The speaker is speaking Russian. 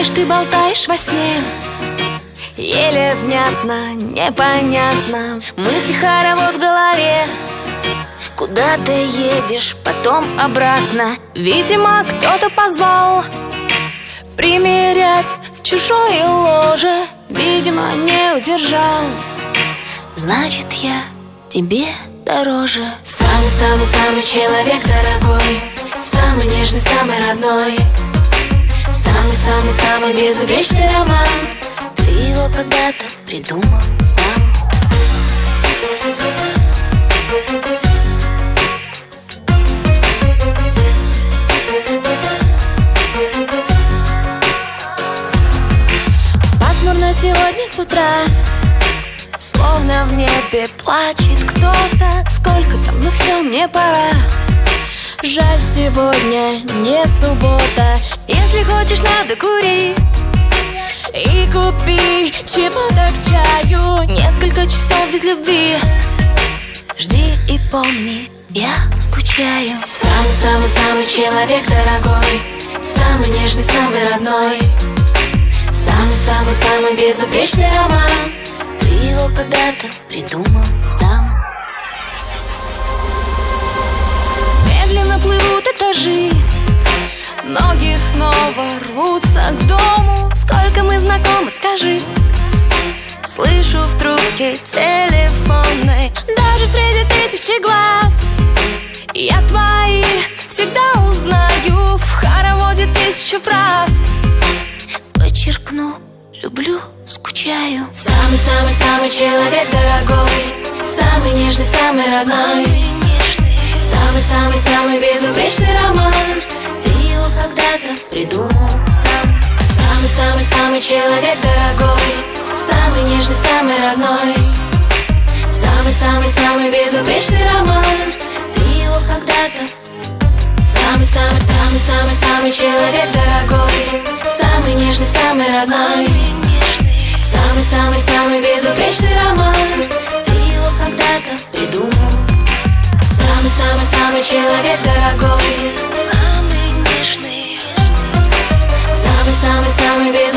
Знаешь, ты болтаешь во сне, еле внятно, непонятно. Мысли хоровод в голове. Куда ты едешь, потом обратно? Видимо, кто-то позвал примерять в чужое ложе. Видимо, не удержал. Значит, я тебе дороже. Самый-самый-самый человек дорогой, самый нежный, самый родной, самый-самый-самый безупречный роман. Ты его когда-то придумал сам. Пасмурно сегодня с утра, словно в небе плачет кто-то. Сколько там, ну все, мне пора. Жаль, сегодня не суббота. Если хочешь, надо кури и купи чего-то к чаю. Несколько часов без любви. Жди и помни, я скучаю. Самый-самый-самый человек дорогой, самый нежный, самый родной, самый-самый-самый безупречный роман. Ты его когда-то придумал сам. Медленно плывут этажи, ноги снова рвутся к дому. Сколько мы знакомы, скажи. Слышу в трубке телефонной, даже среди тысячи глаз я твои всегда узнаю. В хороводе тысячу фраз подчеркну: люблю, скучаю. Самый-самый-самый человек дорогой, самый нежный, самый родной, самый-самый-самый безупречный роман. Ты его когда-то придумал сам. Самый-самый-самый человек дорогой, самый нежный, самый родной, самый-самый-самый безупречный роман. Ты его когда-то. Самый-самый-самый-самый-самый человек дорогой, самый нежный, самый родной, самый-самый-самый безупречный роман. Ты его когда-то придумал. Самый-самый-самый человек дорогой, самый нежный, самый-самый-самый безупречный.